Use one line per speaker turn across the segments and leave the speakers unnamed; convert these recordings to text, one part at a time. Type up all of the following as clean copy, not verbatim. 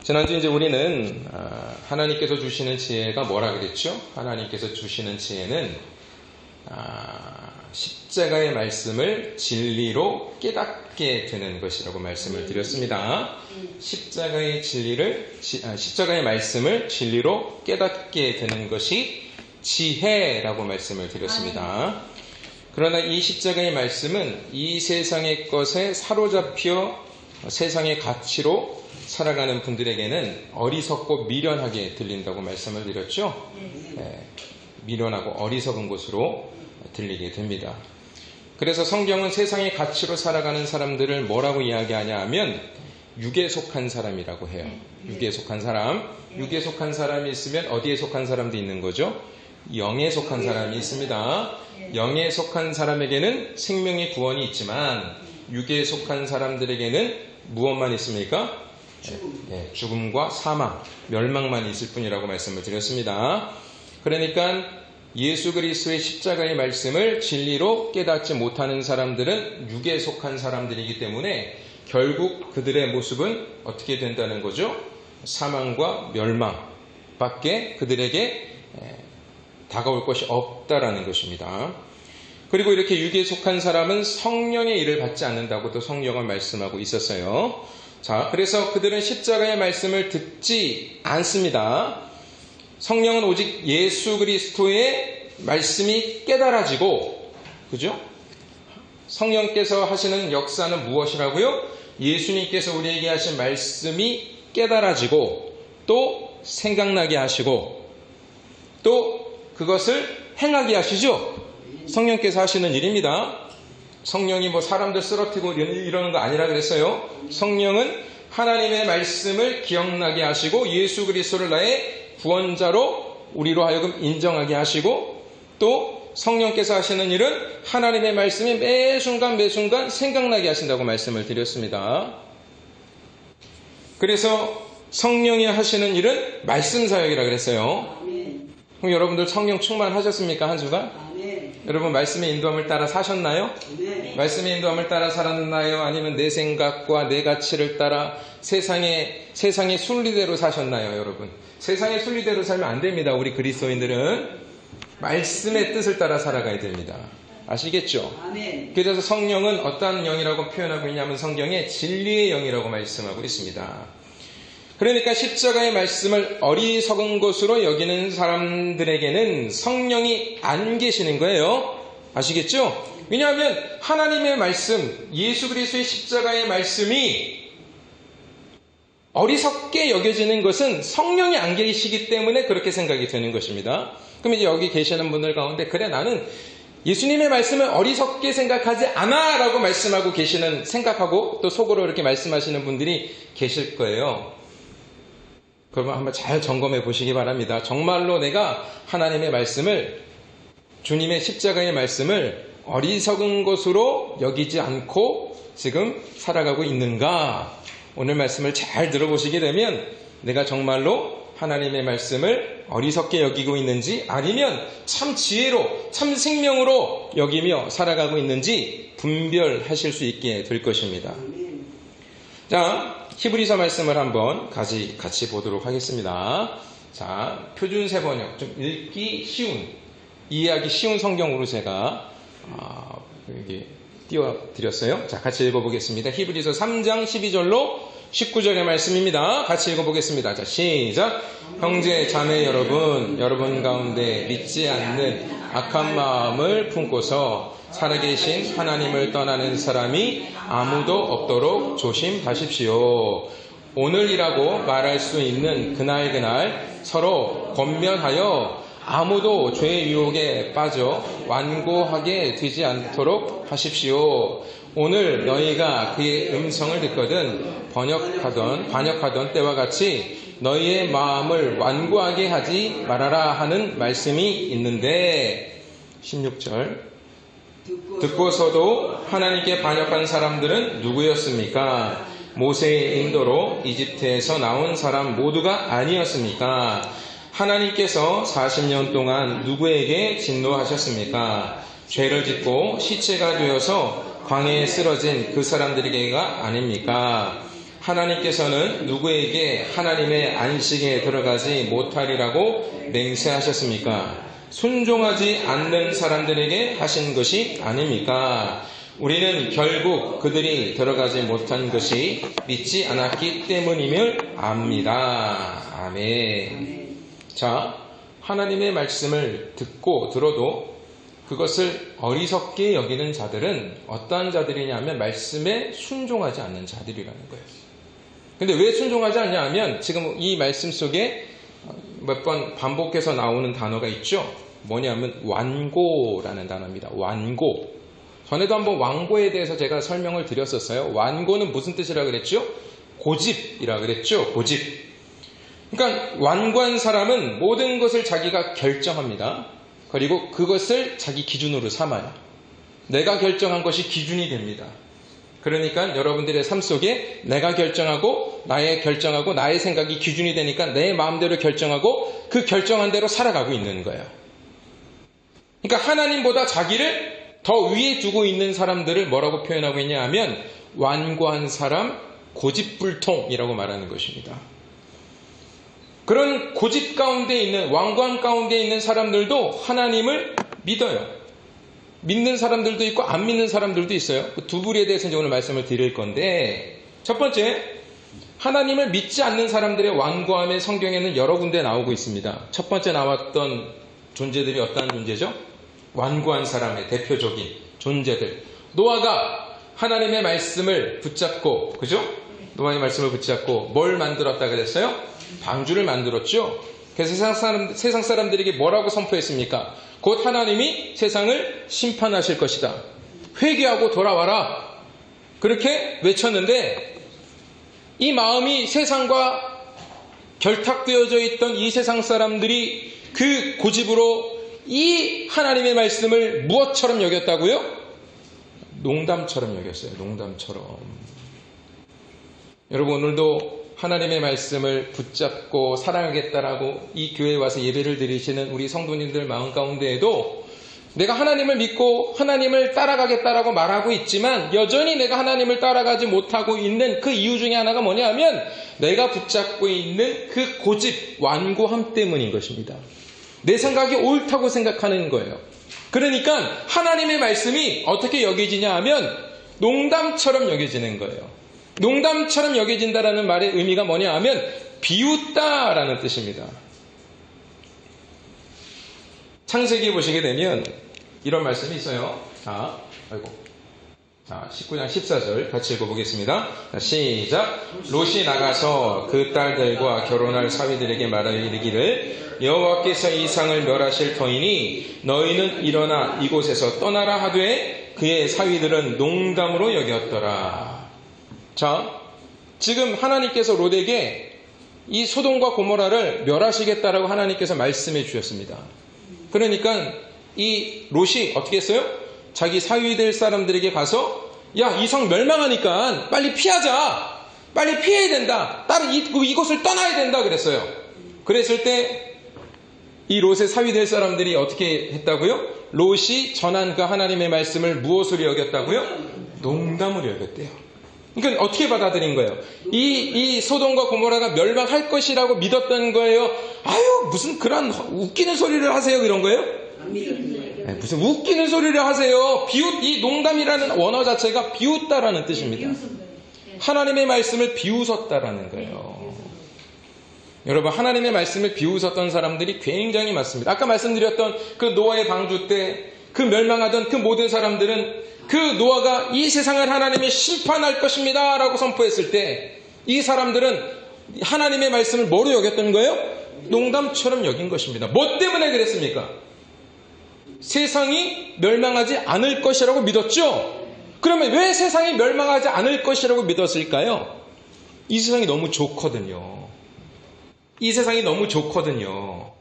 지난주 이제 우리는 하나님께서 주시는 지혜가 뭐라 그랬죠? 하나님께서 주시는 지혜는 십자가의 말씀을 진리로 깨닫게 되는 것이라고 말씀을 드렸습니다. 십자가의 말씀을 진리로 깨닫게 되는 것이 지혜라고 말씀을 드렸습니다. 그러나 이 십자가의 말씀은 이 세상의 것에 사로잡혀 세상의 가치로 살아가는 분들에게는 어리석고 미련하게 들린다고 말씀을 드렸죠. 미련하고 어리석은 것으로 들리게 됩니다. 그래서 성경은 세상의 가치로 살아가는 사람들을 뭐라고 이야기하냐 하면 육에 속한 사람이라고 해요. 육에 속한 사람. 육에 속한 사람이 있으면 어디에 속한 사람도 있는 거죠? 영에 속한 사람이 있습니다. 영에 속한 사람에게는 생명의 구원이 있지만 육에 속한 사람들에게는 무엇만 있습니까? 죽음과 사망, 멸망만 있을 뿐이라고 말씀을 드렸습니다. 그러니까 예수 그리스도의 십자가의 말씀을 진리로 깨닫지 못하는 사람들은 육에 속한 사람들이기 때문에 결국 그들의 모습은 어떻게 된다는 거죠? 사망과 멸망밖에 그들에게 다가올 것이 없다라는 것입니다. 그리고 이렇게 육에 속한 사람은 성령의 일을 받지 않는다고도 성경은 말씀하고 있었어요. 자, 그래서 그들은 십자가의 말씀을 듣지 않습니다. 성령은 오직 예수 그리스도의 말씀이 깨달아지고, 그죠? 성령께서 하시는 역사는 무엇이라고요? 예수님께서 우리에게 하신 말씀이 깨달아지고, 또 생각나게 하시고, 또 그것을 행하게 하시죠? 성령께서 하시는 일입니다. 성령이 사람들 쓰러뜨리고 이러는 거 아니라 그랬어요. 성령은 하나님의 말씀을 기억나게 하시고 예수 그리스도를 나의 구원자로 우리로 하여금 인정하게 하시고 또 성령께서 하시는 일은 하나님의 말씀이 매 순간 생각나게 하신다고 말씀을 드렸습니다. 그래서 성령이 하시는 일은 말씀 사역이라 그랬어요. 그럼 여러분들 성령 충만하셨습니까? 한 주간? 여러분 말씀의 인도함을 따라 사셨나요? 말씀의 인도함을 따라 살았나요? 아니면 내 생각과 내 가치를 따라 세상의 순리대로 사셨나요? 여러분 세상의 순리대로 살면 안 됩니다. 우리 그리스도인들은 말씀의 뜻을 따라 살아가야 됩니다. 아시겠죠? 그래서 성령은 어떠한 영이라고 표현하고 있냐면 성경에 진리의 영이라고 말씀하고 있습니다. 그러니까 십자가의 말씀을 어리석은 것으로 여기는 사람들에게는 성령이 안 계시는 거예요. 아시겠죠? 왜냐하면 하나님의 말씀, 예수 그리스도의 십자가의 말씀이 어리석게 여겨지는 것은 성령이 안 계시기 때문에 그렇게 생각이 되는 것입니다. 그럼 이제 여기 계시는 분들 가운데 그래 나는 예수님의 말씀을 어리석게 생각하지 않아 라고 말씀하고 계시는 생각하고 또 속으로 이렇게 말씀하시는 분들이 계실 거예요. 그러면 한번 잘 점검해 보시기 바랍니다. 정말로 내가 하나님의 말씀을 주님의 십자가의 말씀을 어리석은 것으로 여기지 않고 지금 살아가고 있는가? 오늘 말씀을 잘 들어보시게 되면 내가 정말로 하나님의 말씀을 어리석게 여기고 있는지 아니면 참 지혜로 참 생명으로 여기며 살아가고 있는지 분별하실 수 있게 될 것입니다. 자, 히브리서 말씀을 한번 같이 보도록 하겠습니다. 자, 표준 세번역, 좀 읽기 쉬운, 이해하기 쉬운 성경으로 제가 여기 띄워드렸어요. 자, 같이 읽어보겠습니다. 히브리서 3장 12절로 19절의 말씀입니다. 같이 읽어보겠습니다. 자, 시작. 형제 자매 여러분 가운데 믿지 않는 악한 마음을 품고서 살아계신 하나님을 떠나는 사람이 아무도 없도록 조심하십시오. 오늘이라고 말할 수 있는 그날 서로 권면하여 아무도 죄의 유혹에 빠져 완고하게 되지 않도록 하십시오. 오늘 너희가 그의 음성을 듣거든 반역하던 때와 같이 너희의 마음을 완고하게 하지 말아라 하는 말씀이 있는데 16절 듣고서도 하나님께 반역한 사람들은 누구였습니까? 모세의 인도로 이집트에서 나온 사람 모두가 아니었습니까? 하나님께서 40년 동안 누구에게 진노하셨습니까? 죄를 짓고 시체가 되어서 광야에 쓰러진 그 사람들에게가 아닙니까? 하나님께서는 누구에게 하나님의 안식에 들어가지 못하리라고 맹세하셨습니까? 순종하지 않는 사람들에게 하신 것이 아닙니까? 우리는 결국 그들이 들어가지 못한 것이 믿지 않았기 때문임을 압니다. 아멘. 자, 하나님의 말씀을 듣고 들어도 그것을 어리석게 여기는 자들은 어떠한 자들이냐면 말씀에 순종하지 않는 자들이라는 거예요. 근데 왜 순종하지 않냐 하면 지금 이 말씀 속에 몇 번 반복해서 나오는 단어가 있죠. 뭐냐면 완고라는 단어입니다. 완고. 전에도 한번 완고에 대해서 제가 설명을 드렸었어요. 완고는 무슨 뜻이라 그랬죠? 고집이라 그랬죠. 고집. 그러니까 완고한 사람은 모든 것을 자기가 결정합니다. 그리고 그것을 자기 기준으로 삼아요. 내가 결정한 것이 기준이 됩니다. 그러니까 여러분들의 삶 속에 내가 결정하고 나의 생각이 기준이 되니까 내 마음대로 결정하고 그 결정한 대로 살아가고 있는 거예요. 그러니까 하나님보다 자기를 더 위에 두고 있는 사람들을 뭐라고 표현하고 있냐 하면 완고한 사람, 고집불통이라고 말하는 것입니다. 그런 고집 가운데 있는, 완고함 가운데 있는 사람들도 하나님을 믿어요. 믿는 사람들도 있고 안 믿는 사람들도 있어요. 그 두 부류에 대해서 이제 오늘 말씀을 드릴 건데, 첫 번째, 하나님을 믿지 않는 사람들의 완고함의 성경에는 여러 군데 나오고 있습니다. 첫 번째 나왔던 존재들이 어떠한 존재죠? 완고한 사람의 대표적인 존재들. 노아가 하나님의 말씀을 붙잡고, 그죠? 노아의 말씀을 붙잡고 뭘 만들었다 그랬어요? 방주를 만들었죠. 그래서 세상 사람들에게 뭐라고 선포했습니까? 곧 하나님이 세상을 심판하실 것이다. 회개하고 돌아와라. 그렇게 외쳤는데 이 마음이 세상과 결탁되어져 있던 이 세상 사람들이 그 고집으로 이 하나님의 말씀을 무엇처럼 여겼다고요? 농담처럼 여겼어요. 농담처럼. 여러분, 오늘도 하나님의 말씀을 붙잡고 사랑하겠다라고 이 교회에 와서 예배를 드리시는 우리 성도님들 마음 가운데에도 내가 하나님을 믿고 하나님을 따라가겠다라고 말하고 있지만 여전히 내가 하나님을 따라가지 못하고 있는 그 이유 중에 하나가 뭐냐 하면 내가 붙잡고 있는 그 고집, 완고함 때문인 것입니다. 내 생각이 옳다고 생각하는 거예요. 그러니까 하나님의 말씀이 어떻게 여겨지냐 하면 농담처럼 여겨지는 거예요. 농담처럼 여겨진다라는 말의 의미가 뭐냐 하면 비웃다라는 뜻입니다. 창세기 보시게 되면 이런 말씀이 있어요. 자, 19장 14절 같이 읽어보겠습니다. 자, 시작. 롯이 나가서 그 딸들과 결혼할 사위들에게 말하여 이르기를 여호와께서 이 상을 멸하실 터이니 너희는 일어나 이곳에서 떠나라 하되 그의 사위들은 농담으로 여겼더라. 자, 지금 하나님께서 롯에게 이 소돔과 고모라를 멸하시겠다라고 하나님께서 말씀해 주셨습니다. 그러니까 이 롯이 어떻게 했어요? 자기 사위될 사람들에게 가서 야, 이 성 멸망하니까 빨리 피하자. 빨리 피해야 된다. 다른 이곳을 떠나야 된다 그랬어요. 그랬을 때 이 롯의 사위될 사람들이 어떻게 했다고요? 롯이 전한 그 하나님의 말씀을 무엇으로 여겼다고요? 농담으로 여겼대요. 그러니까 어떻게 받아들인 거예요? 이 소돔과 고모라가 멸망할 것이라고 믿었던 거예요? 아유, 무슨 그런 웃기는 소리를 하세요? 이런 거예요? 네, 무슨 웃기는 소리를 하세요? 이 농담이라는 원어 자체가 비웃다라는 뜻입니다. 하나님의 말씀을 비웃었다라는 거예요. 여러분, 하나님의 말씀을 비웃었던 사람들이 굉장히 많습니다. 아까 말씀드렸던 그 노아의 방주 때 그 멸망하던 그 모든 사람들은 그 노아가 이 세상을 하나님이 심판할 것입니다 라고 선포했을 때 이 사람들은 하나님의 말씀을 뭐로 여겼던 거예요? 농담처럼 여긴 것입니다. 뭐 때문에 그랬습니까? 세상이 멸망하지 않을 것이라고 믿었죠? 그러면 왜 세상이 멸망하지 않을 것이라고 믿었을까요? 이 세상이 너무 좋거든요. 이 세상이 너무 좋거든요.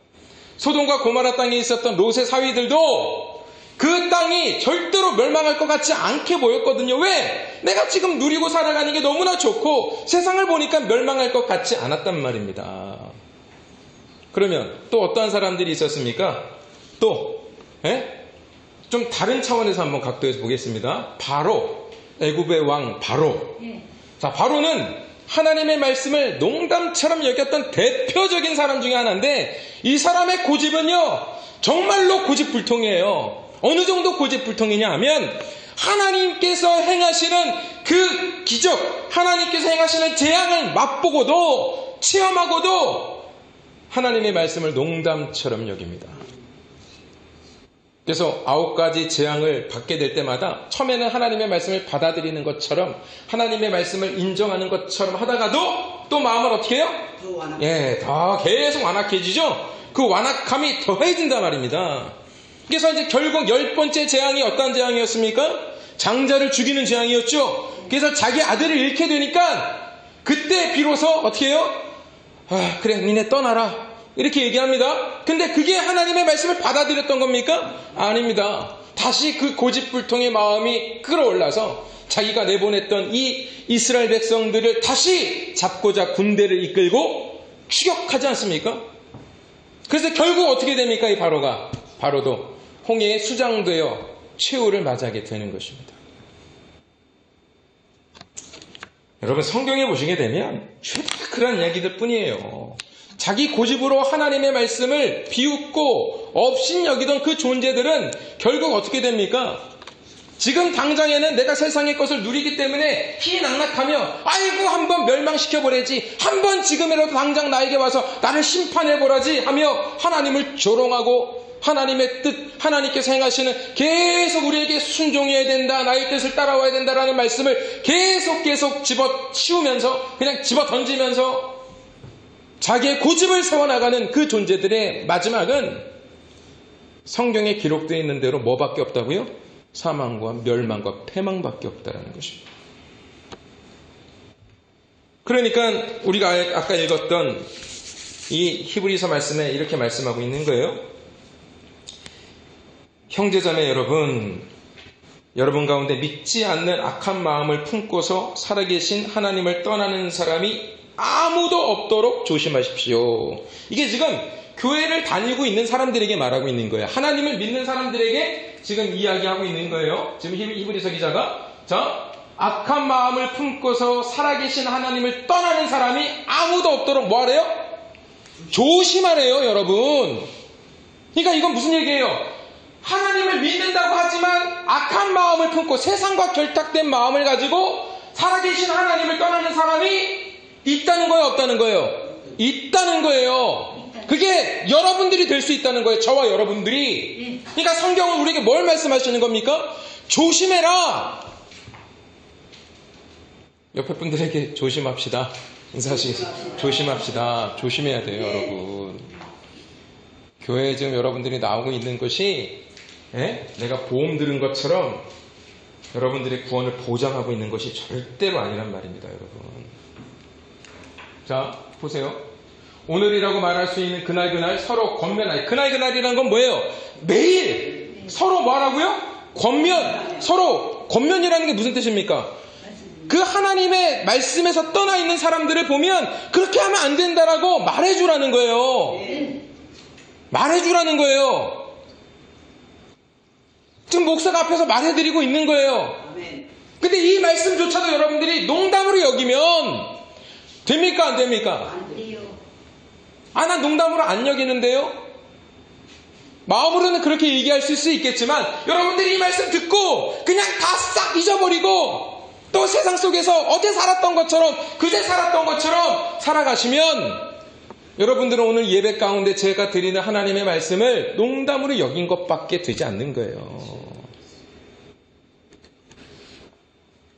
소돔과 고모라 땅에 있었던 롯의 사위들도 그 땅이 절대로 멸망할 것 같지 않게 보였거든요. 왜? 내가 지금 누리고 살아가는 게 너무나 좋고 세상을 보니까 멸망할 것 같지 않았단 말입니다. 그러면 또 어떠한 사람들이 있었습니까? 좀 다른 차원에서 한번 각도해서 보겠습니다. 바로, 애굽의 왕 바로. 자, 바로는 하나님의 말씀을 농담처럼 여겼던 대표적인 사람 중에 하나인데, 이 사람의 고집은요 정말로 고집불통이에요. 어느 정도 고집불통이냐 하면, 하나님께서 행하시는 그 기적, 하나님께서 행하시는 재앙을 맛보고도 체험하고도 하나님의 말씀을 농담처럼 여깁니다. 그래서 9가지 재앙을 받게 될 때마다 처음에는 하나님의 말씀을 받아들이는 것처럼, 하나님의 말씀을 인정하는 것처럼 하다가도 또 마음을 어떻게 해요? 더 계속 완악해지죠. 그 완악함이 더해진단 말입니다. 그래서 이제 결국 10번째 재앙이 어떤 재앙이었습니까? 장자를 죽이는 재앙이었죠. 그래서 자기 아들을 잃게 되니까 그때 비로소 어떻게 해요? 그래, 니네 떠나라, 이렇게 얘기합니다. 근데 그게 하나님의 말씀을 받아들였던 겁니까? 아닙니다. 다시 그 고집불통의 마음이 끌어올라서 자기가 내보냈던 이 이스라엘 백성들을 다시 잡고자 군대를 이끌고 추격하지 않습니까? 그래서 결국 어떻게 됩니까? 이 바로도 홍해에 수장되어 최후를 맞이하게 되는 것입니다. 여러분, 성경에 보시게 되면 죄다 그런 이야기들 뿐이에요. 자기 고집으로 하나님의 말씀을 비웃고 업신여기던 그 존재들은 결국 어떻게 됩니까? 지금 당장에는 내가 세상의 것을 누리기 때문에 희낙낙하며 아이고 한번 멸망시켜보래지, 한번 지금이라도 당장 나에게 와서 나를 심판해보라지 하며 하나님을 조롱하고, 하나님의 뜻, 하나님께서 행하시는, 계속 우리에게 순종해야 된다, 나의 뜻을 따라와야 된다라는 말씀을 계속 집어치우면서, 그냥 집어던지면서 자기의 고집을 세워나가는 그 존재들의 마지막은 성경에 기록되어 있는 대로 뭐밖에 없다고요? 사망과 멸망과 패망밖에 없다라는 것입니다. 그러니까 우리가 아까 읽었던 이 히브리서 말씀에 이렇게 말씀하고 있는 거예요. 형제자매 여러분 가운데 믿지 않는 악한 마음을 품고서 살아계신 하나님을 떠나는 사람이 아무도 없도록 조심하십시오. 이게 지금 교회를 다니고 있는 사람들에게 말하고 있는 거예요. 하나님을 믿는 사람들에게 지금 이야기하고 있는 거예요. 지금 히브리서 기자가, 악한 마음을 품고서 살아계신 하나님을 떠나는 사람이 아무도 없도록 뭐 하래요? 조심하래요, 여러분. 그러니까 이건 무슨 얘기예요? 하나님을 믿는다고 하지만 악한 마음을 품고 세상과 결탁된 마음을 가지고 살아계신 하나님을 떠나는 사람이 있다는 거예요, 없다는 거예요? 있다는 거예요. 그게 여러분들이 될 수 있다는 거예요. 저와 여러분들이. 그러니까 성경은 우리에게 뭘 말씀하시는 겁니까? 조심해라. 옆에 분들에게 조심합시다. 인사하시겠습니다. 조심합시다. 조심해야 돼요, 여러분. 교회에 지금 여러분들이 나오고 있는 것이 내가 보험 들은 것처럼 여러분들의 구원을 보장하고 있는 것이 절대로 아니란 말입니다, 여러분. 자, 보세요. 오늘이라고 말할 수 있는 그날 서로 권면하여. 그날이라는 건 뭐예요? 매일 서로 뭐 하라고요? 서로 권면이라는 게 무슨 뜻입니까? 그 하나님의 말씀에서 떠나 있는 사람들을 보면 그렇게 하면 안 된다라고 말해주라는 거예요. 말해주라는 거예요. 지금 목사가 앞에서 말해드리고 있는 거예요. 근데 이 말씀조차도 여러분들이 농담으로 여기면 됩니까? 안 됩니까?
안 돼요.
난 농담으로 안 여기는데요. 마음으로는 그렇게 얘기할 수 있겠지만 여러분들이 이 말씀 듣고 그냥 다 싹 잊어버리고 또 세상 속에서 어제 살았던 것처럼 그제 살았던 것처럼 살아가시면 여러분들은 오늘 예배 가운데 제가 드리는 하나님의 말씀을 농담으로 여긴 것밖에 되지 않는 거예요.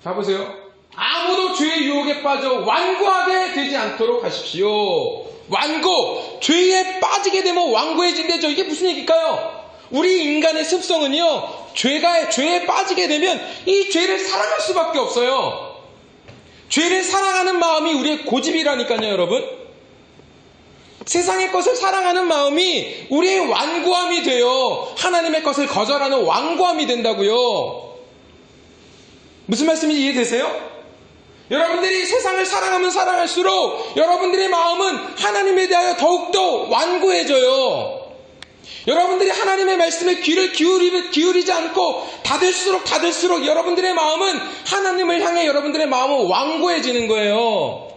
자, 보세요. 아무도 죄의 유혹에 빠져 완고하게 되지 않도록 하십시오. 완고, 죄에 빠지게 되면 완고해진대죠. 이게 무슨 얘기일까요? 우리 인간의 습성은요, 죄에 빠지게 되면 이 죄를 사랑할 수밖에 없어요. 죄를 사랑하는 마음이 우리의 고집이라니까요, 여러분. 세상의 것을 사랑하는 마음이 우리의 완고함이 돼요. 하나님의 것을 거절하는 완고함이 된다고요. 무슨 말씀인지 이해되세요? 여러분들이 세상을 사랑하면 사랑할수록 여러분들의 마음은 하나님에 대하여 더욱더 완고해져요. 여러분들이 하나님의 말씀에 귀를 기울이지 않고 닫을수록 여러분들의 마음은 하나님을 향해 여러분들의 마음은 완고해지는 거예요.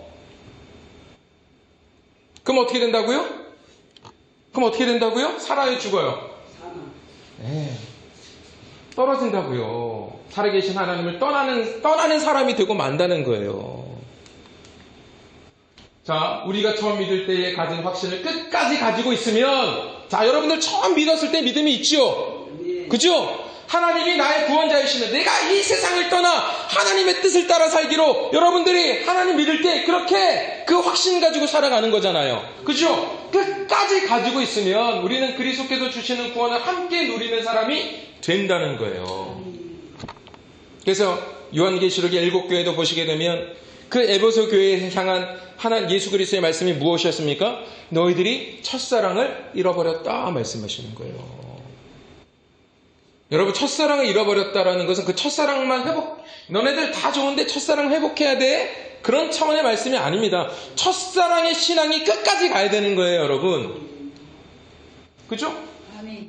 그럼 어떻게 된다고요? 살아요, 죽어요? 네. 떨어진다고요. 살아계신 하나님을 떠나는 사람이 되고 만다는 거예요. 자, 우리가 처음 믿을 때에 가진 확신을 끝까지 가지고 있으면, 자, 여러분들 처음 믿었을 때 믿음이 있죠? 그죠? 하나님이 나의 구원자이시면 내가 이 세상을 떠나 하나님의 뜻을 따라 살기로 여러분들이 하나님 믿을 때 그렇게 그 확신 가지고 살아가는 거잖아요. 그죠? 끝까지 가지고 있으면 우리는 그리스도께서 주시는 구원을 함께 누리는 사람이 된다는 거예요. 그래서 요한계시록의 7교회도 보시게 되면 그 에베소 교회에 향한 예수 그리스도의 말씀이 무엇이었습니까? 너희들이 첫사랑을 잃어버렸다 말씀하시는 거예요. 여러분, 첫사랑을 잃어버렸다라는 것은 그 첫사랑만 너네들 다 좋은데 첫사랑 회복해야 돼? 그런 차원의 말씀이 아닙니다. 첫사랑의 신앙이 끝까지 가야 되는 거예요, 여러분. 그죠?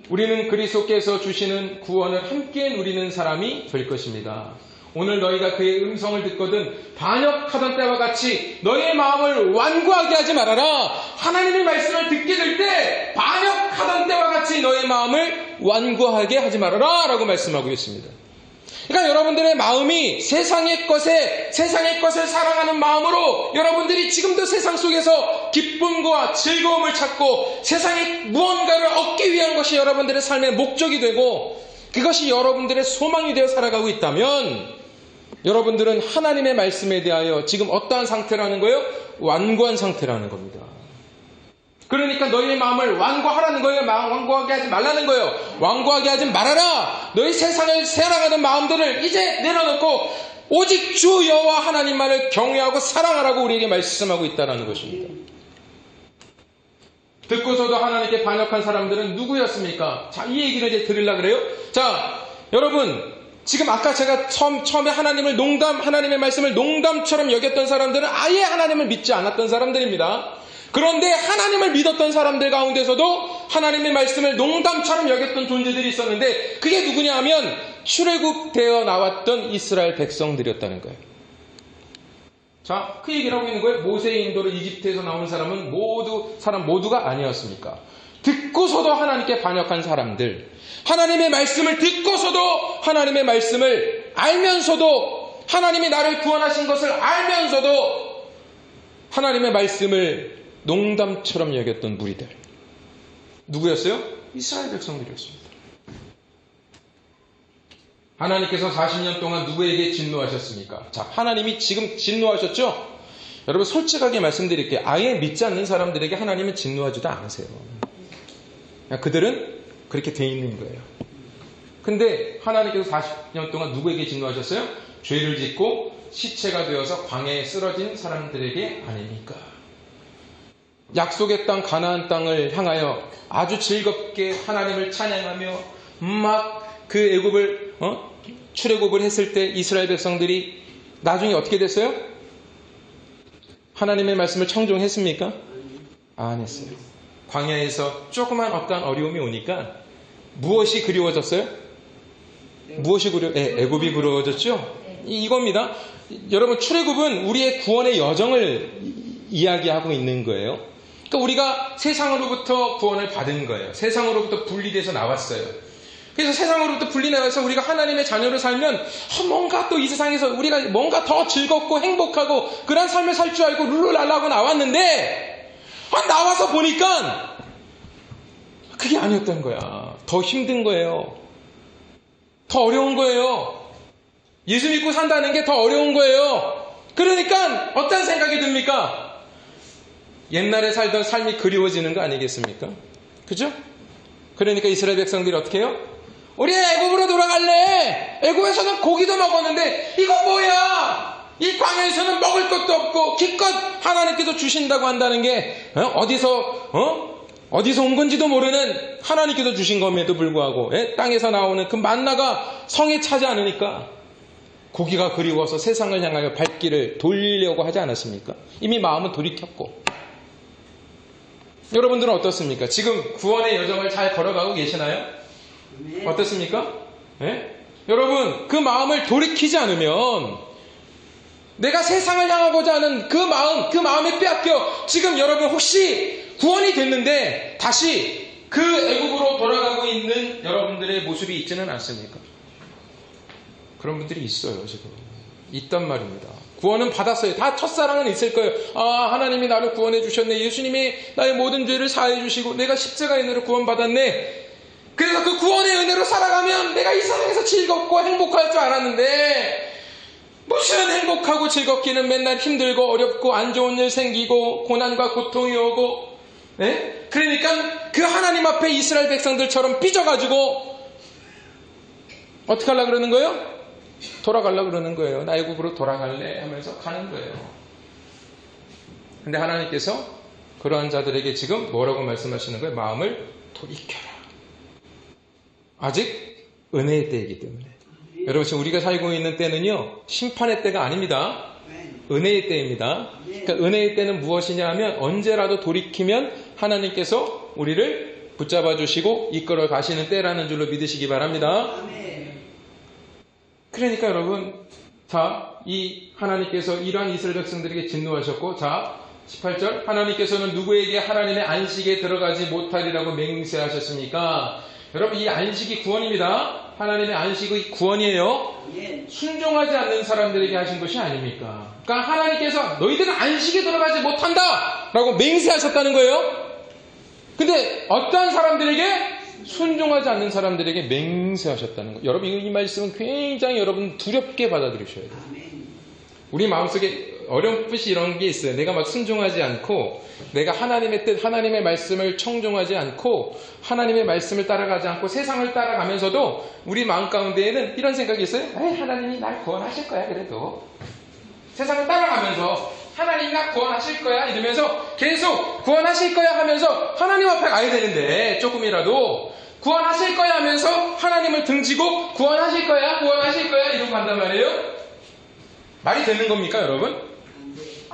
우리는 그리스도께서 주시는 구원을 함께 누리는 사람이 될 것입니다. 오늘 너희가 그의 음성을 듣거든 반역하던 때와 같이 너희의 마음을 완고하게 하지 말아라. 하나님의 말씀을 듣게 될 때 반역하던 때와 같이 너희의 마음을 완고하게 하지 말아라 라고 말씀하고 있습니다. 그러니까 여러분들의 마음이 세상의 것을 사랑하는 마음으로 여러분들이 지금도 세상 속에서 기쁨과 즐거움을 찾고 세상에 무언가를 얻기 위한 것이 여러분들의 삶의 목적이 되고 그것이 여러분들의 소망이 되어 살아가고 있다면 여러분들은 하나님의 말씀에 대하여 지금 어떠한 상태라는 거예요? 완고한 상태라는 겁니다. 그러니까 너희의 마음을 완고하라는 거예요. 완고하게 하지 말라는 거예요. 완고하게 하지 말아라. 너희 세상을 사랑하는 마음들을 이제 내려놓고 오직 주 여호와 하나님만을 경외하고 사랑하라고 우리에게 말씀하고 있다는 것입니다. 듣고서도 하나님께 반역한 사람들은 누구였습니까? 자, 이 얘기를 이제 드리려고 그래요. 자, 여러분, 지금 아까 제가 처음에 하나님의 말씀을 농담처럼 여겼던 사람들은 아예 하나님을 믿지 않았던 사람들입니다. 그런데 하나님을 믿었던 사람들 가운데서도 하나님의 말씀을 농담처럼 여겼던 존재들이 있었는데 그게 누구냐 하면 출애굽되어 나왔던 이스라엘 백성들이었다는 거예요. 자, 그 얘기를 하고 있는 거예요. 모세의 인도로 이집트에서 나온 사람 모두가 아니었습니까? 듣고서도 하나님께 반역한 사람들, 하나님의 말씀을 듣고서도 하나님의 말씀을 알면서도 하나님이 나를 구원하신 것을 알면서도 하나님의 말씀을 농담처럼 여겼던 무리들. 누구였어요? 이스라엘 백성들이었습니다. 하나님께서 40년 동안 누구에게 진노하셨습니까? 자, 하나님이 지금 진노하셨죠? 여러분 솔직하게 말씀드릴게요. 아예 믿지 않는 사람들에게 하나님은 진노하지도 않으세요. 그들은 그렇게 돼 있는 거예요. 근데 하나님께서 40년 동안 누구에게 진노하셨어요? 죄를 짓고 시체가 되어서 광야에 쓰러진 사람들에게 아닙니까? 약속의 땅 가나안 땅을 향하여 아주 즐겁게 하나님을 찬양하며 막 그 애굽을 출애굽을 했을 때 이스라엘 백성들이 나중에 어떻게 됐어요? 하나님의 말씀을 청종했습니까? 안 했어요. 광야에서 조그만 어떤 어려움이 오니까 무엇이 그리워졌어요? 애굽이 그리워졌죠? 이겁니다. 여러분 출애굽은 우리의 구원의 여정을 이야기하고 있는 거예요. 그러니까 우리가 세상으로부터 구원을 받은 거예요. 세상으로부터 분리돼서 나왔어요. 그래서 세상으로부터 분리나와서 우리가 하나님의 자녀로 살면 뭔가 또 이 세상에서 우리가 뭔가 더 즐겁고 행복하고 그런 삶을 살 줄 알고 룰루랄라 하고 나왔는데 나와서 보니까 그게 아니었던 거야. 더 힘든 거예요. 더 어려운 거예요. 예수 믿고 산다는 게 더 어려운 거예요. 그러니까 어떤 생각이 듭니까? 옛날에 살던 삶이 그리워지는 거 아니겠습니까? 그죠? 그러니까 이스라엘 백성들이 어떻게 해요? 우리 애굽으로 돌아갈래. 애굽에서는 고기도 먹었는데 이거 뭐야? 이 광야에서는 먹을 것도 없고 기껏 하나님께서 주신다고 한다는 게 어디서 온 건지도 모르는 하나님께서 주신 것에도 불구하고 땅에서 나오는 그 만나가 성에 차지 않으니까 고기가 그리워서 세상을 향하여 발길을 돌리려고 하지 않았습니까? 이미 마음은 돌이켰고. 여러분들은 어떻습니까? 지금 구원의 여정을 잘 걸어가고 계시나요? 어떻습니까? 네? 여러분 그 마음을 돌이키지 않으면 내가 세상을 향하고자 하는 그 마음에 빼앗겨 지금 여러분 혹시 구원이 됐는데 다시 그 애국으로 돌아가고 있는 여러분들의 모습이 있지는 않습니까? 그런 분들이 있어요. 지금 있단 말입니다. 구원은 받았어요. 다 첫사랑은 있을 거예요. 아, 하나님이 나를 구원해 주셨네. 예수님이 나의 모든 죄를 사해 주시고 내가 십자가의 은혜로 구원받았네. 그래서 그 구원의 은혜로 살아가면 내가 이 세상에서 즐겁고 행복할 줄 알았는데 무슨 행복하고 즐겁기는 맨날 힘들고 어렵고 안 좋은 일 생기고 고난과 고통이 오고, 네? 그러니까 그 하나님 앞에 이스라엘 백성들처럼 삐져가지고 어떻게 하려고 그러는 거예요? 돌아가려고 그러는 거예요. 나 애국으로 돌아갈래 하면서 가는 거예요. 근데 하나님께서 그러한 자들에게 지금 뭐라고 말씀하시는 거예요? 마음을 돌이켜라. 아직 은혜의 때이기 때문에. 여러분 지금 우리가 살고 있는 때는요, 심판의 때가 아닙니다. 은혜의 때입니다. 그러니까 은혜의 때는 무엇이냐 하면 언제라도 돌이키면 하나님께서 우리를 붙잡아 주시고 이끌어 가시는 때라는 줄로 믿으시기 바랍니다. 그러니까 여러분, 자, 이 하나님께서 이러한 이스라엘 백성들에게 진노하셨고, 자, 18절, 하나님께서는 누구에게 하나님의 안식에 들어가지 못하리라고 맹세하셨습니까? 여러분, 이 안식이 구원입니다. 하나님의 안식이 구원이에요. 순종하지 않는 사람들에게 하신 것이 아닙니까? 그러니까 하나님께서 너희들은 안식에 들어가지 못한다! 라고 맹세하셨다는 거예요. 근데 어떠한 사람들에게? 순종하지 않는 사람들에게 맹세하셨다는 거예요. 여러분, 이 말씀은 굉장히 여러분 두렵게 받아들이셔야 돼요. 우리 마음속에 어렴풋이 이런 게 있어요. 내가 막 순종하지 않고, 내가 하나님의 뜻, 하나님의 말씀을 청종하지 않고, 하나님의 말씀을 따라가지 않고 세상을 따라가면서도 우리 마음 가운데에는 이런 생각이 있어요. 에이, 하나님이 날 구원하실 거야, 그래도. 세상을 따라가면서 하나님이 날 구원하실 거야 이러면서 계속 구원하실 거야 하면서 하나님 앞에 가야 되는데, 조금이라도 구원하실 거야 하면서 하나님을 등지고 구원하실 거야 이러고 간단 말이에요. 말이 되는 겁니까, 여러분?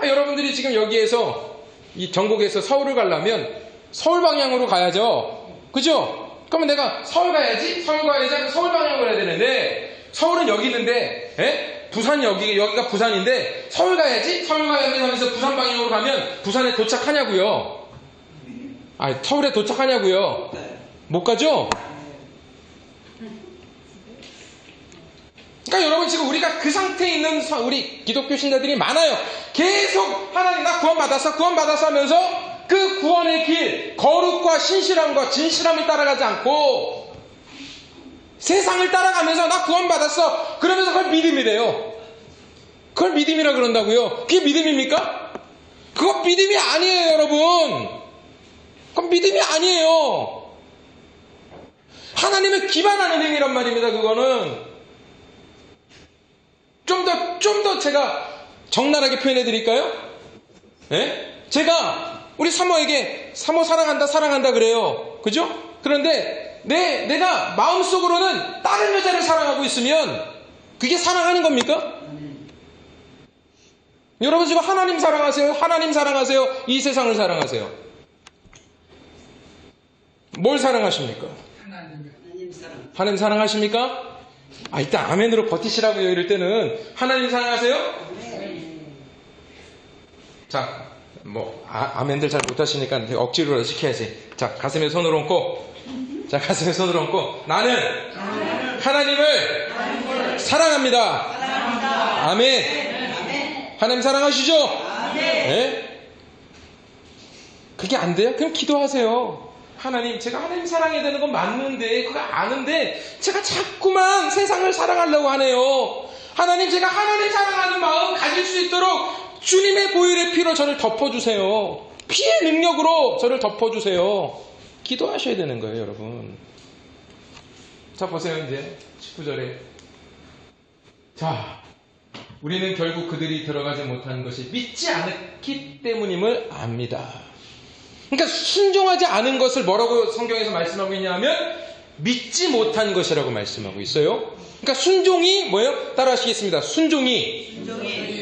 여러분들이 지금 여기에서 이 전국에서 서울을 가려면 서울 방향으로 가야죠. 그죠? 그러면 내가 서울 가야지 서울 방향으로 가야 되는데, 서울은 여기 있는데, 부산 여기가 부산인데 서울 가야지 하면서 부산 방향으로 가면 부산에 도착하냐고요? 서울에 도착하냐고요? 못 가죠? 그러니까 여러분 지금 우리가 그 상태에 있는 우리 기독교 신자들이 많아요. 계속 하나님 나 구원받았어 하면서 그 구원의 길, 거룩과 신실함과 진실함을 따라가지 않고 세상을 따라가면서 나 구원받았어 그러면서 그걸 믿음이래요. 그걸 믿음이라 그런다고요. 그게 믿음입니까? 그거 믿음이 아니에요, 여러분. 그건 믿음이 아니에요. 하나님을 기반하는 행위란 말입니다. 그거는 좀 더 제가 적나라하게 표현해 드릴까요? 네? 제가 우리 사모에게 사모 사랑한다 그래요. 그죠? 그런데 내가 마음속으로는 다른 여자를 사랑하고 있으면 그게 사랑하는 겁니까? 여러분 지금 하나님 사랑하세요? 이 세상을 사랑하세요? 뭘 사랑하십니까? 하나님 사랑하십니까? 일단 아멘으로 버티시라고요. 이럴 때는 하나님 사랑하세요? 자, 아멘들 잘 못하시니까 억지로 시켜야지. 자, 가슴에 손을 얹고 나는 하나님을 사랑합니다. 아멘. 하나님 사랑하시죠? 네? 그게 안 돼요? 그럼 기도하세요. 하나님, 제가 하나님 사랑해야 되는 건 맞는데, 그거 아는데, 제가 자꾸만 세상을 사랑하려고 하네요. 하나님, 제가 하나님 사랑하는 마음 가질 수 있도록 주님의 보혈의 피로 저를 덮어주세요. 피의 능력으로 저를 덮어주세요. 기도하셔야 되는 거예요, 여러분. 자, 보세요, 이제. 19절에. 자, 우리는 결국 그들이 들어가지 못하는 것이 믿지 않았기 때문임을 압니다. 그러니까 순종하지 않은 것을 뭐라고 성경에서 말씀하고 있냐면 믿지 못한 것이라고 말씀하고 있어요. 그러니까 순종이 뭐예요? 따라하시겠습니다. 순종이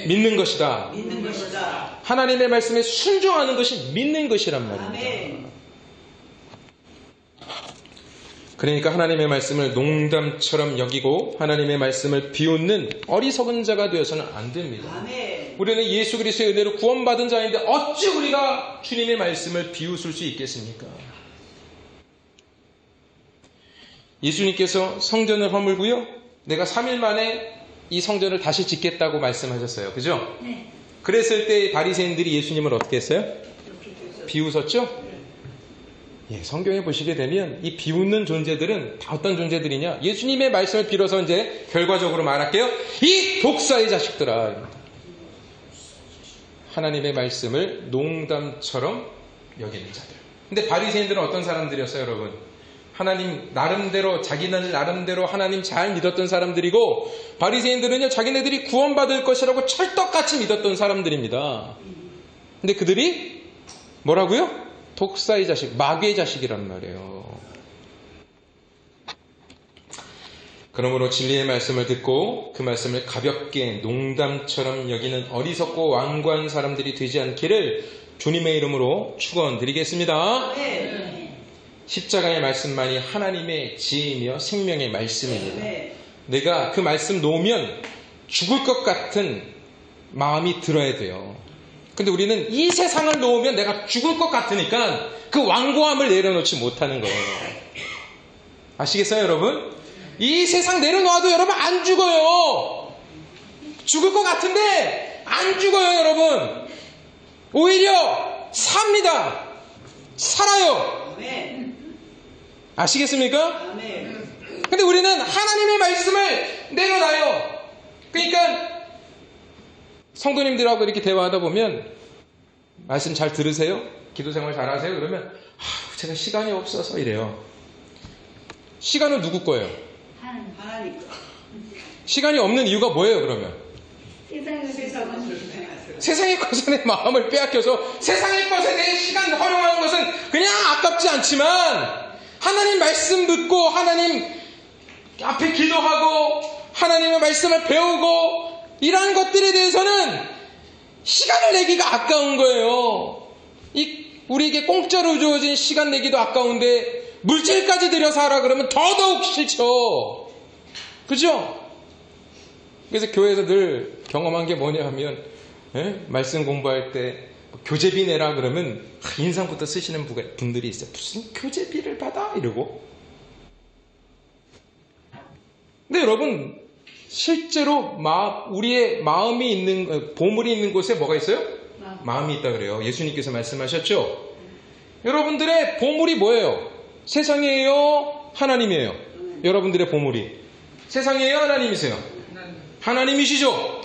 믿는 것이다. 하나님의 말씀에 순종하는 것이 믿는 것이란 말입니다. 그러니까 하나님의 말씀을 농담처럼 여기고 하나님의 말씀을 비웃는 어리석은 자가 되어서는 안 됩니다. 우리는 예수 그리스도의 은혜로 구원받은 자인데 어찌 우리가 주님의 말씀을 비웃을 수 있겠습니까? 예수님께서 성전을 허물고요. 내가 3일 만에 이 성전을 다시 짓겠다고 말씀하셨어요. 그죠?
네.
그랬을 때 바리새인들이 예수님을 어떻게 했어요? 비웃었죠? 예, 성경에 보시게 되면 이 비웃는 존재들은 다 어떤 존재들이냐? 예수님의 말씀을 빌어서 이제 결과적으로 말할게요. 이 독사의 자식들아. 하나님의 말씀을 농담처럼 여기는 자들. 근데 바리새인들은 어떤 사람들이었어요, 여러분? 하나님 나름대로 자기는 나름대로 하나님 잘 믿었던 사람들이고 바리새인들은요 자기네들이 구원받을 것이라고 찰떡같이 믿었던 사람들입니다. 근데 그들이 뭐라고요? 독사의 자식, 마귀의 자식이란 말이에요. 그러므로 진리의 말씀을 듣고 그 말씀을 가볍게 농담처럼 여기는 어리석고 완고한 사람들이 되지 않기를 주님의 이름으로 축원드리겠습니다. 십자가의 말씀만이 하나님의 지혜이며 생명의 말씀입니다. 내가 그 말씀 놓으면 죽을 것 같은 마음이 들어야 돼요. 근데 우리는 이 세상을 놓으면 내가 죽을 것 같으니까 그 완고함을 내려놓지 못하는 거예요. 아시겠어요, 여러분? 이 세상 내려놓아도 여러분 안 죽어요. 죽을 것 같은데 안 죽어요, 여러분. 오히려 삽니다. 살아요. 아시겠습니까? 근데 우리는 하나님의 말씀을 내려놔요. 그러니까 성도님들하고 이렇게 대화하다 보면 말씀 잘 들으세요? 기도 생활 잘 하세요? 그러면 제가 시간이 없어서 이래요. 시간은 누구 거예요?
하나님.
시간이 없는 이유가 뭐예요, 그러면? 세상의 것에 내 마음을 빼앗겨서 세상의 것에 내 시간 활용하는 것은 그냥 아깝지 않지만 하나님 말씀 듣고 하나님 앞에 기도하고 하나님의 말씀을 배우고 이러한 것들에 대해서는 시간을 내기가 아까운 거예요. 우리에게 공짜로 주어진 시간 내기도 아까운데 물질까지 들여서 하라 그러면 더더욱 싫죠. 그죠? 그래서 교회에서 늘 경험한 게 뭐냐 하면 말씀 공부할 때 교재비 내라 그러면 인상부터 쓰시는 분들이 있어요. 무슨 교재비를 받아? 이러고. 근데 여러분 실제로 우리의 마음이 있는 보물이 있는 곳에 뭐가 있어요? 마음이 있다 그래요. 예수님께서 말씀하셨죠. 여러분들의 보물이 뭐예요? 세상이에요? 하나님이에요? 여러분들의 보물이 세상이에요? 하나님이세요? 하나님이시죠?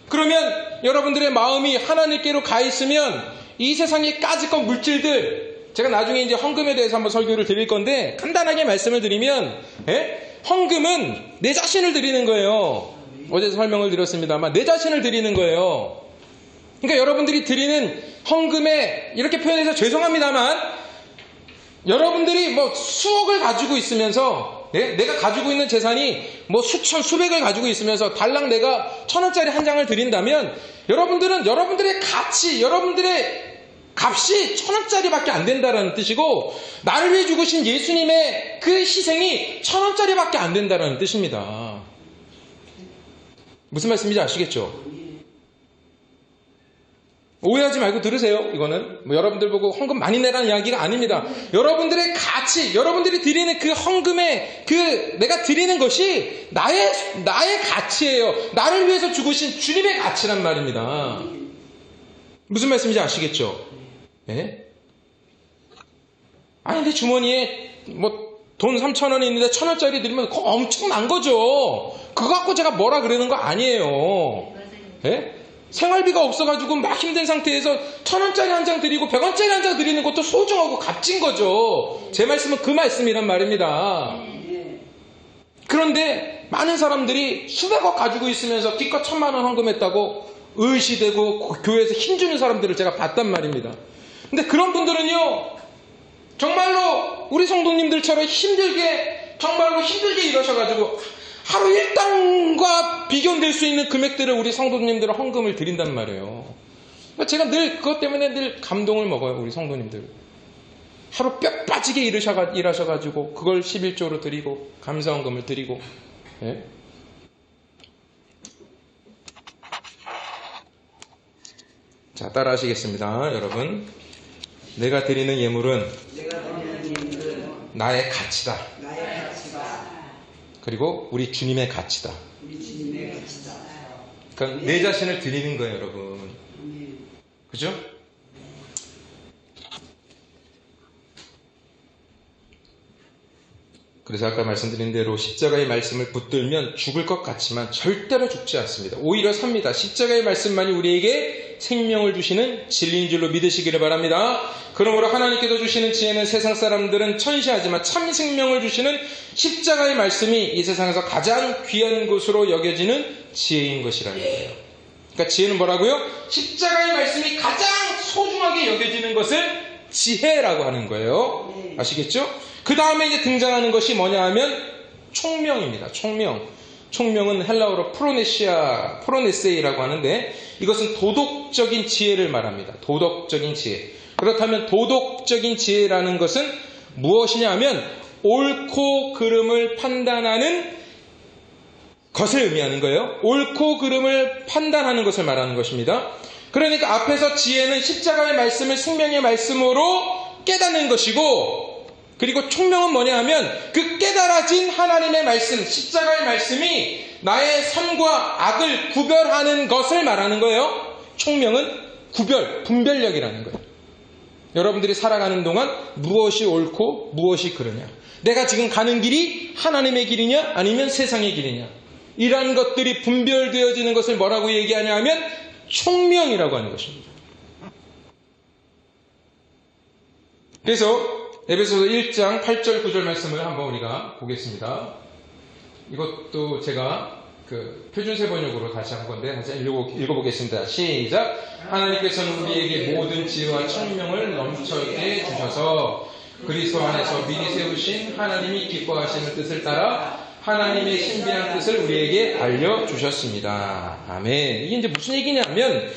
그러면 여러분들의 마음이 하나님께로 가 있으면 이 세상에 까짓것 물질들, 제가 나중에 이제 헌금에 대해서 한번 설교를 드릴 건데 간단하게 말씀을 드리면 헌금은 내 자신을 드리는 거예요. 어제 설명을 드렸습니다만 내 자신을 드리는 거예요. 그러니까 여러분들이 드리는 헌금에 이렇게 표현해서 죄송합니다만 여러분들이 뭐 수억을 가지고 있으면서 내가 가지고 있는 재산이 뭐 수천, 수백을 가지고 있으면서 달랑 내가 1,000원짜리 한 장을 드린다면 여러분들은 여러분들의 가치, 여러분들의 값이 1,000원짜리밖에 안 된다는 뜻이고 나를 위해 죽으신 예수님의 그 희생이 1,000원짜리밖에 안 된다는 뜻입니다. 무슨 말씀인지 아시겠죠? 오해하지 말고 들으세요. 이거는 여러분들 보고 헌금 많이 내라는 이야기가 아닙니다. 여러분들의 가치, 여러분들이 드리는 그 헌금의 내가 드리는 것이 나의 가치예요. 나를 위해서 죽으신 주님의 가치란 말입니다. 무슨 말씀인지 아시겠죠? 네? 아니 내 주머니에 돈 3,000원이 있는데 1,000원짜리 드리면 그거 엄청난 거죠. 그거 갖고 제가 뭐라 그러는 거 아니에요. 네? 생활비가 없어가지고 막 힘든 상태에서 1,000원짜리 한 장 드리고 100원짜리 한 장 드리는 것도 소중하고 값진 거죠. 제 말씀은 그 말씀이란 말입니다. 그런데 많은 사람들이 수백억 가지고 있으면서 기껏 1,000만 원 헌금했다고 의시되고 교회에서 힘주는 사람들을 제가 봤단 말입니다. 근데 그런 분들은요 정말로 우리 성도님들처럼 정말로 힘들게 일하셔가지고 하루 일당과 비교될 수 있는 금액들을 우리 성도님들은 헌금을 드린단 말이에요. 제가 늘 그것 때문에 늘 감동을 먹어요. 우리 성도님들 하루 뼈 빠지게 일하셔가지고 그걸 11조로 드리고 감사헌금을 드리고. 예? 자, 따라 하시겠습니다. 여러분. 내가 드리는 예물은 나의 가치다. 그리고 우리 주님의 가치다. 그러니까 내 자신을 드리는 거예요, 여러분. 그죠? 그래서 아까 말씀드린 대로 십자가의 말씀을 붙들면 죽을 것 같지만 절대로 죽지 않습니다. 오히려 삽니다. 십자가의 말씀만이 우리에게 생명을 주시는 진리인 줄로 믿으시기를 바랍니다. 그러므로 하나님께서 주시는 지혜는 세상 사람들은 천시하지만 참 생명을 주시는 십자가의 말씀이 이 세상에서 가장 귀한 것으로 여겨지는 지혜인 것이라는 거예요. 그러니까 지혜는 뭐라고요? 십자가의 말씀이 가장 소중하게 여겨지는 것을 지혜라고 하는 거예요. 아시겠죠? 그 다음에 이제 등장하는 것이 뭐냐 하면 총명입니다. 총명. 총명은 헬라어로 프로네세이라고 하는데 이것은 도덕적인 지혜를 말합니다. 도덕적인 지혜. 그렇다면 도덕적인 지혜라는 것은 무엇이냐 하면 옳고 그름을 판단하는 것을 의미하는 거예요. 옳고 그름을 판단하는 것을 말하는 것입니다. 그러니까 앞에서 지혜는 십자가의 말씀을 생명의 말씀으로 깨닫는 것이고, 그리고 총명은 뭐냐 하면 그 깨달아진 하나님의 말씀, 십자가의 말씀이 나의 선과 악을 구별하는 것을 말하는 거예요. 총명은 분별력이라는 거예요. 여러분들이 살아가는 동안 무엇이 옳고 무엇이 그르냐, 내가 지금 가는 길이 하나님의 길이냐 아니면 세상의 길이냐, 이러한 것들이 분별되어지는 것을 뭐라고 얘기하냐 하면 총명이라고 하는 것입니다. 그래서 에베소서 1장 8절 9절 말씀을 한번 우리가 보겠습니다. 이것도 제가 표준세 번역으로 다시 한 건데 다시 읽어보겠습니다. 시작. 하나님께서는 우리에게 모든 지혜와 총명을 넘쳐게 주셔서 그리스도 안에서 미리 세우신 하나님이 기뻐하시는 뜻을 따라 하나님의 신비한 뜻을 우리에게 알려주셨습니다. 아멘. 이게 이제 무슨 얘기냐면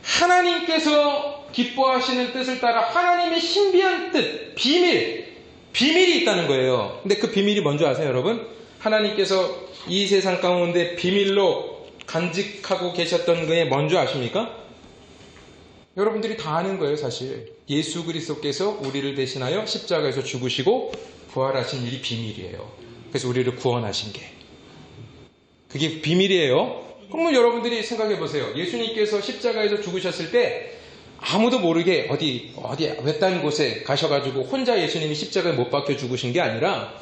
하나님께서 기뻐하시는 뜻을 따라 하나님의 신비한 뜻, 비밀이 있다는 거예요. 근데 그 비밀이 뭔지 아세요, 여러분? 하나님께서 이 세상 가운데 비밀로 간직하고 계셨던 게 뭔지 아십니까? 여러분들이 다 아는 거예요, 사실. 예수 그리스도께서 우리를 대신하여 십자가에서 죽으시고 부활하신 일이 비밀이에요. 그래서 우리를 구원하신 게. 그게 비밀이에요. 그러면 여러분들이 생각해 보세요. 예수님께서 십자가에서 죽으셨을 때 아무도 모르게 어디 외딴 곳에 가셔가지고 혼자 예수님이 십자가에 못 박혀 죽으신 게 아니라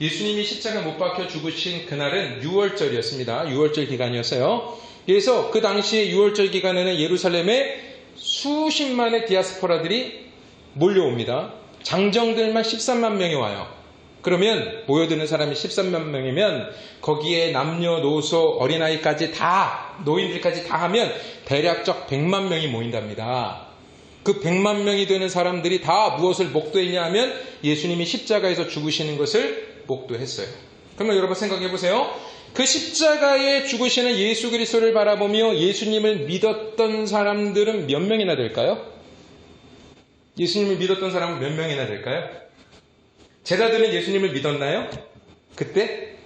예수님이 십자가에 못 박혀 죽으신 그날은 6월절이었습니다. 6월절 기간이었어요. 그래서 그 당시에 6월절 기간에는 예루살렘에 수십만의 디아스포라들이 몰려옵니다. 장정들만 13만 명이 와요. 그러면 모여드는 사람이 13만 명이면 거기에 남녀노소 어린아이까지 다, 노인들까지 다 하면 대략적 100만 명이 모인답니다. 그 100만 명이 되는 사람들이 다 무엇을 목도했냐 하면 예수님이 십자가에서 죽으시는 것을 목도했어요. 그러면 여러분 생각해 보세요. 그 십자가에 죽으시는 예수 그리스도를 바라보며 예수님을 믿었던 사람들은 몇 명이나 될까요? 예수님을 믿었던 사람은 몇 명이나 될까요? 제자들은 예수님을 믿었나요? 그때?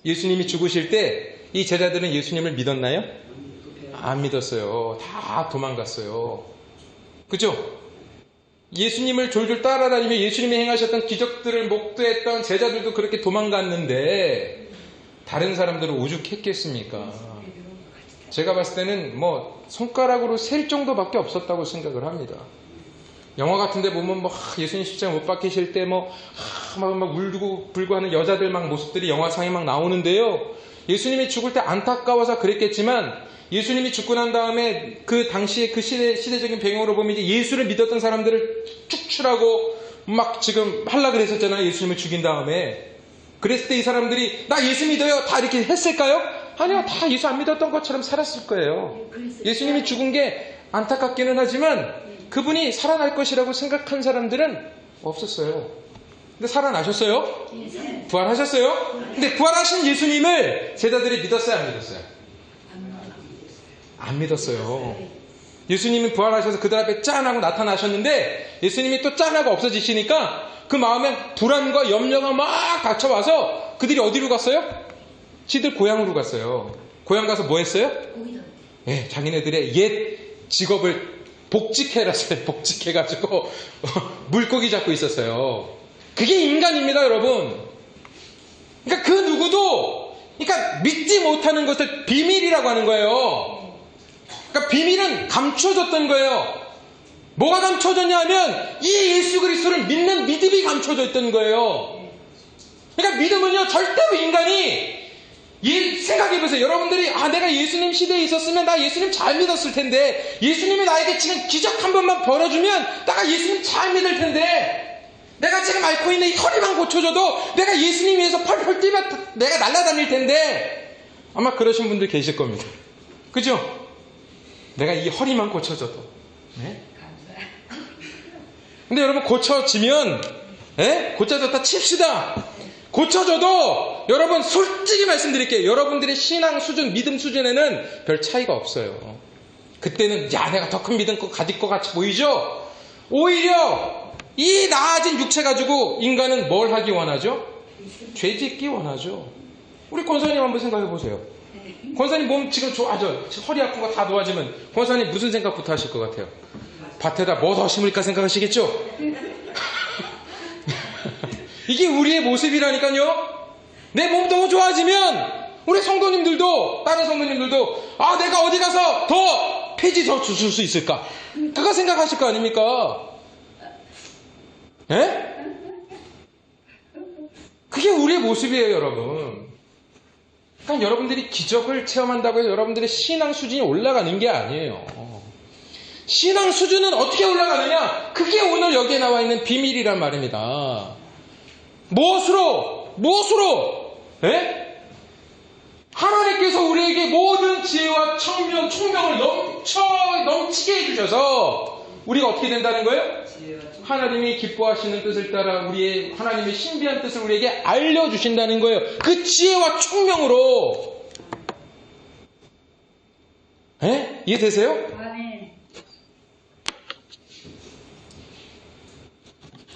예수님이 죽으실 때 이 제자들은 예수님을 믿었나요? 안 믿었어요. 다 도망갔어요. 그죠? 예수님을 졸졸 따라다니며 예수님이 행하셨던 기적들을 목도했던 제자들도 그렇게 도망갔는데 다른 사람들은 오죽했겠습니까? 제가 봤을 때는 손가락으로 셀 정도밖에 없었다고 생각을 합니다. 영화 같은 데 보면 예수님 십자가 못 박히실 때 막 울고 불고 하는 여자들 모습들이 영화상에 나오는데요. 예수님이 죽을 때 안타까워서 그랬겠지만 예수님이 죽고 난 다음에 그 당시에 그 시대적인 배경으로 보면 이제 예수를 믿었던 사람들을 축출하고 지금 하려고 그랬었잖아요. 예수님을 죽인 다음에. 그랬을 때 이 사람들이 나 예수 믿어요 다 이렇게 했을까요? 아니요. 다 예수 안 믿었던 것처럼 살았을 거예요. 예수님이 죽은 게 안타깝기는 하지만 그분이 살아날 것이라고 생각한 사람들은 없었어요. 근데 살아나셨어요? 부활하셨어요? 근데 부활하신 예수님을 제자들이 믿었어요? 안 믿었어요? 안 믿었어요. 예수님이 부활하셔서 그들 앞에 짠하고 나타나셨는데 예수님이 또 짠하고 없어지시니까 그 마음에 불안과 염려가 막 닥쳐와서 그들이 어디로 갔어요? 지들 고향으로 갔어요. 고향 가서 뭐 했어요? 네, 자기네들의 옛 직업을 복직해가지고 물고기 잡고 있었어요. 그게 인간입니다, 여러분. 그러니까 그 누구도 그러니까 믿지 못하는 것을 비밀이라고 하는 거예요. 그러니까 비밀은 감춰졌던 거예요. 뭐가 감춰졌냐 하면 이 예수 그리스도를 믿는 믿음이 감춰져 있던 거예요. 그러니까 믿음은요, 절대로 인간이 생각해보세요. 여러분들이 내가 예수님 시대에 있었으면 나 예수님 잘 믿었을 텐데, 예수님이 나에게 지금 기적 한 번만 벌어주면 내가 예수님 잘 믿을 텐데, 내가 지금 앓고 있는 이 허리만 고쳐줘도 내가 예수님 위해서 펄펄 뛰면 내가 날아다닐 텐데, 아마 그러신 분들 계실 겁니다. 그죠? 내가 이 허리만 고쳐줘도. 네? 근데 여러분, 고쳐지면, 고쳐졌다 칩시다. 고쳐져도 여러분 솔직히 말씀드릴게요. 여러분들의 신앙 수준, 믿음 수준에는 별 차이가 없어요. 그때는 내가 더 큰 믿음 가질 것 같이 보이죠? 오히려 이 나아진 육체 가지고 인간은 뭘 하기 원하죠? 죄 짓기 원하죠. 우리 권사님 한번 생각해 보세요. 권사님 몸 지금 좋아져, 허리 아픈 거 다 도와지면 권사님 무슨 생각부터 하실 것 같아요? 밭에다 뭐 더 심을까 생각하시겠죠? 이게 우리의 모습이라니까요. 내 몸 너무 좋아지면 우리 성도님들도, 다른 성도님들도 내가 어디 가서 더 폐지 더 줄 수 있을까? 그거 생각하실 거 아닙니까? 그게 우리의 모습이에요, 여러분. 그러니까 여러분들이 기적을 체험한다고 해서 여러분들의 신앙 수준이 올라가는 게 아니에요. 신앙 수준은 어떻게 올라가느냐? 그게 오늘 여기에 나와 있는 비밀이란 말입니다. 무엇으로? 하나님께서 우리에게 모든 지혜와 총명을 넘치게 해주셔서 우리가 어떻게 된다는 거예요? 하나님이 기뻐하시는 뜻을 따라 하나님의 신비한 뜻을 우리에게 알려주신다는 거예요. 그 지혜와 총명으로. 이해되세요?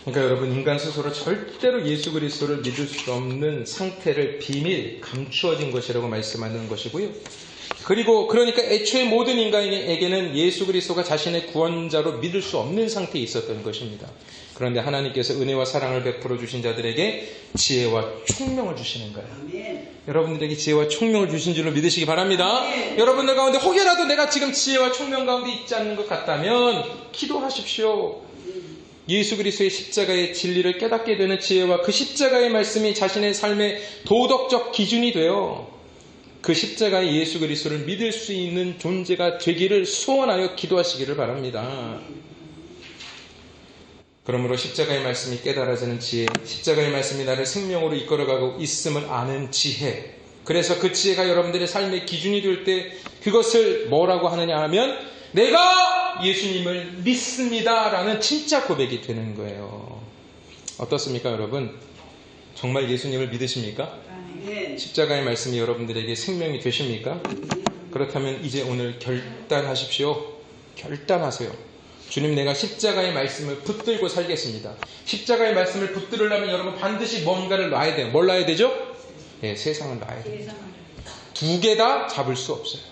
그러니까 여러분, 인간 스스로 절대로 예수 그리스도를 믿을 수 없는 상태를 비밀, 감추어진 것이라고 말씀하는 것이고요. 그러니까 애초에 모든 인간에게는 예수 그리스도가 자신의 구원자로 믿을 수 없는 상태에 있었던 것입니다. 그런데 하나님께서 은혜와 사랑을 베풀어 주신 자들에게 지혜와 총명을 주시는 거예요. 여러분들에게 지혜와 총명을 주신 줄로 믿으시기 바랍니다. 여러분들 가운데 혹여라도 내가 지금 지혜와 총명 가운데 있지 않는 것 같다면 기도하십시오. 예수 그리스도의 십자가의 진리를 깨닫게 되는 지혜와 그 십자가의 말씀이 자신의 삶의 도덕적 기준이 되어 그 십자가의 예수 그리스도를 믿을 수 있는 존재가 되기를 소원하여 기도하시기를 바랍니다. 그러므로 십자가의 말씀이 깨달아지는 지혜, 십자가의 말씀이 나를 생명으로 이끌어가고 있음을 아는 지혜, 그래서 그 지혜가 여러분들의 삶의 기준이 될 때 그것을 뭐라고 하느냐 하면 내가 예수님을 믿습니다 라는 진짜 고백이 되는 거예요. 어떻습니까, 여러분? 정말 예수님을 믿으십니까? 십자가의 말씀이 여러분들에게 생명이 되십니까? 그렇다면 이제 오늘 결단하십시오. 결단하세요. 주님, 내가 십자가의 말씀을 붙들고 살겠습니다. 십자가의 말씀을 붙들으려면 여러분 반드시 뭔가를 놔야 돼요. 뭘 놔야 되죠? 세상을 놔야 돼요. 두 개 다 잡을 수 없어요.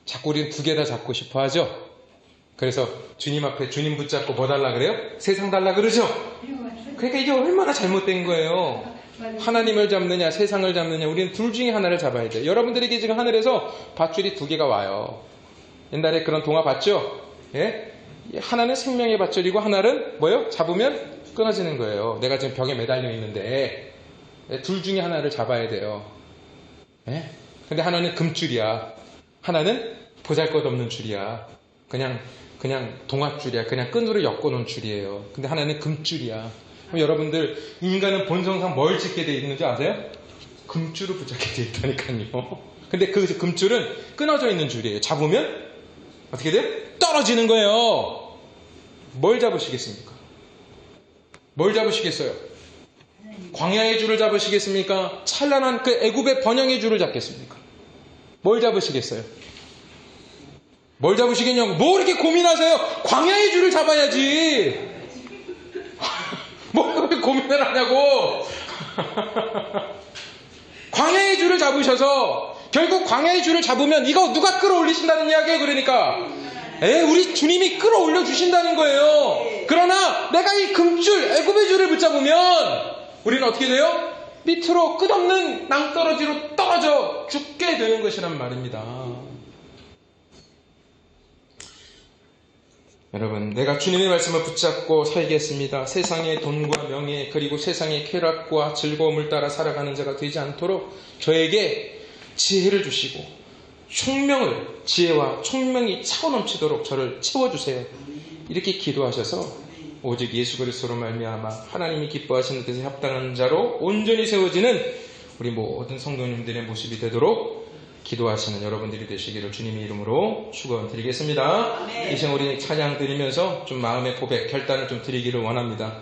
자꾸 우리는 두 개 다 잡고 싶어 하죠? 그래서 주님 앞에 주님 붙잡고 뭐 달라 그래요? 세상 달라 그러죠? 그러니까 이게 얼마나 잘못된 거예요. 하나님을 잡느냐 세상을 잡느냐, 우리는 둘 중에 하나를 잡아야 돼요. 여러분들에게 지금 하늘에서 밧줄이 두 개가 와요. 옛날에 그런 동화 봤죠? 하나는 생명의 밧줄이고 하나는 뭐요? 잡으면 끊어지는 거예요. 내가 지금 벽에 매달려 있는데 둘 중에 하나를 잡아야 돼요. 근데 하나는 금줄이야. 하나는 보잘것없는 줄이야. 그냥 동아줄이야. 그냥 끈으로 엮어놓은 줄이에요. 근데 하나는 금줄이야. 그럼 여러분들, 인간은 본성상 뭘 짓게 돼 있는지 아세요? 금줄을 붙잡게 돼 있다니까요. 근데 그 금줄은 끊어져 있는 줄이에요. 잡으면 어떻게 돼요? 떨어지는 거예요. 뭘 잡으시겠습니까? 뭘 잡으시겠어요? 광야의 줄을 잡으시겠습니까? 찬란한 그 애굽의 번영의 줄을 잡겠습니까? 뭘 잡으시겠어요? 뭘 잡으시겠냐고. 뭐 이렇게 고민하세요? 광야의 줄을 잡아야지. 뭐 그렇게 고민을 하냐고. 광야의 줄을 잡으셔서 결국 광야의 줄을 잡으면 이거 누가 끌어올리신다는 이야기예요. 그러니까 우리 주님이 끌어올려 주신다는 거예요. 그러나 내가 이 금줄, 애굽의 줄을 붙잡으면 우리는 어떻게 돼요? 밑으로 끝없는 낭떠러지로 떨어져 죽게 되는 것이란 말입니다. 여러분, 내가 주님의 말씀을 붙잡고 살겠습니다. 세상의 돈과 명예 그리고 세상의 쾌락과 즐거움을 따라 살아가는 자가 되지 않도록 저에게 지혜를 주시고 총명을, 지혜와 총명이 차고 넘치도록 저를 채워주세요. 이렇게 기도하셔서 오직 예수 그리스도로 말미암아 하나님이 기뻐하시는 뜻에 합당한 자로 온전히 세워지는 우리 모든 성도님들의 모습이 되도록 기도하시는 여러분들이 되시기를 주님의 이름으로 축원드리겠습니다. 이 시간 우리 찬양 드리면서 좀 마음의 고백, 결단을 좀 드리기를 원합니다.